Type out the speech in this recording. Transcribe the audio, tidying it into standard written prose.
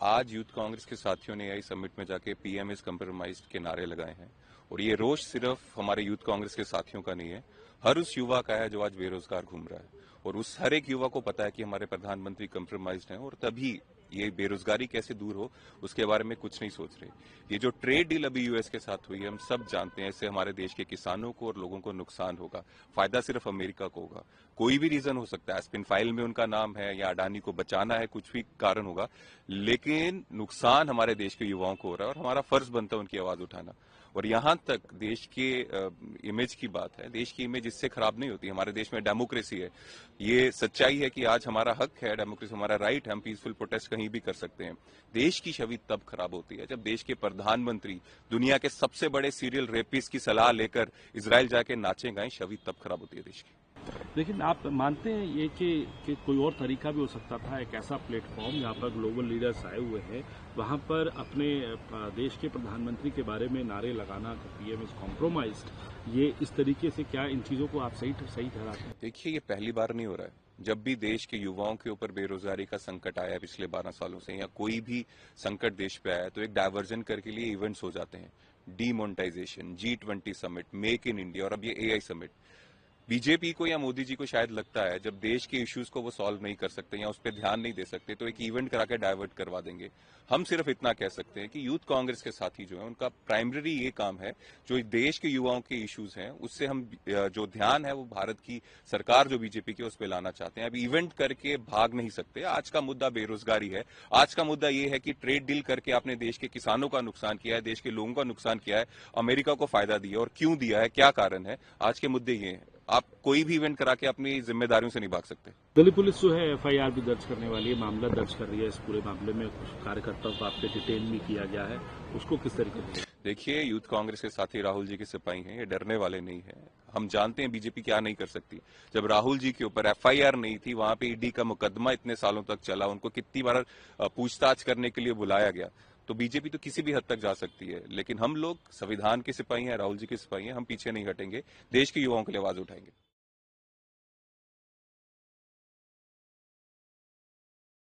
आज यूथ कांग्रेस के साथियों ने आई समिट में जाके पीएम इज कंप्रोमाइज्ड के नारे लगाए हैं और ये रोष सिर्फ हमारे यूथ कांग्रेस के साथियों का नहीं है, हर उस युवा का है जो आज बेरोजगार घूम रहा है और उस हर एक युवा को पता है कि हमारे प्रधानमंत्री कंप्रोमाइज्ड हैं और तभी ये बेरोजगारी कैसे दूर हो उसके बारे में कुछ नहीं सोच रहे। ये जो ट्रेड डील अभी यूएस के साथ हुई है, हम सब जानते हैं इससे हमारे देश के किसानों को और लोगों को नुकसान होगा, फायदा सिर्फ अमेरिका को होगा। कोई भी रीजन हो सकता है, स्पिन फाइल में उनका नाम है या अडानी को बचाना है, कुछ भी कारण होगा, लेकिन नुकसान हमारे देश के युवाओं को हो रहा है और हमारा फर्ज बनता है उनकी आवाज उठाना। और यहां तक देश के इमेज की बात है, देश की इमेज इससे खराब नहीं होती। हमारे देश में डेमोक्रेसी है, ये सच्चाई है कि आज हमारा हक है, डेमोक्रेसी हमारा राइट है, हम पीसफुल प्रोटेस्ट कहीं भी कर सकते हैं। देश की छवि तब खराब होती है जब देश के प्रधानमंत्री दुनिया के सबसे बड़े सीरियल रेपिस्ट की सलाह लेकर इजराइल जाके नाचे गाएं, छवि तब खराब होती है देश की। लेकिन आप मानते हैं ये कि कोई और तरीका भी हो सकता था, एक ऐसा प्लेटफॉर्म जहाँ पर ग्लोबल लीडर्स आए हुए हैं, वहाँ पर अपने देश के प्रधानमंत्री के बारे में नारे लगाना कि पीएम इज कॉम्प्रोमाइज्ड, ये इस तरीके से क्या इन चीज़ों को आप सही ठहराते हैं? देखिए, ये पहली बार नहीं हो रहा है। जब भी देश के युवाओं के ऊपर बेरोजगारी का संकट आया पिछले 12 सालों से या कोई भी संकट देश पे आया तो एक डायवर्जन करके लिए इवेंट्स हो जाते हैं, demonetisation, G20 summit, make in India और अब ये एआई समिट। बीजेपी को या मोदी जी को शायद लगता है जब देश के इश्यूज को वो सॉल्व नहीं कर सकते या उस पर ध्यान नहीं दे सकते तो एक इवेंट करा के डाइवर्ट करवा देंगे। हम सिर्फ इतना कह सकते हैं कि यूथ कांग्रेस के साथी जो है उनका प्राइमरी ये काम है, जो देश के युवाओं के इश्यूज हैं उससे हम जो ध्यान है वो भारत की सरकार जो बीजेपी की उस पर लाना चाहते हैं। अब इवेंट करके भाग नहीं सकते। आज का मुद्दा बेरोजगारी है, आज का मुद्दा ये है कि ट्रेड डील करके आपने देश के किसानों का नुकसान किया है, देश के लोगों का नुकसान किया है, अमेरिका को फायदा दिया और क्यों दिया है, क्या कारण है। आज के मुद्दे ये हैं। आप कोई भी इवेंट करा के अपनी जिम्मेदारियों से नहीं भाग सकते। दिल्ली पुलिस जो है एफआईआर भी दर्ज करने वाली है, मामला दर्ज कर रही है। इस पूरे मामले में कुछ कार्यकर्ताओं को आपके डिटेन भी किया गया है, उसको किस तरीके से? देखिए, यूथ कांग्रेस के साथी राहुल जी के सिपाही हैं, ये डरने वाले नहीं है। हम जानते हैं बीजेपी क्या नहीं कर सकती। जब राहुल जी के ऊपर एफआईआर नहीं थी, वहां पे ईडी का मुकदमा इतने सालों तक चला, उनको कितनी बार पूछताछ करने के लिए बुलाया गया, तो बीजेपी तो किसी भी हद तक जा सकती है। लेकिन हम लोग संविधान के सिपाही हैं, राहुल जी के सिपाही हैं, हम पीछे नहीं हटेंगे, देश के युवाओं के लिए आवाज उठाएंगे।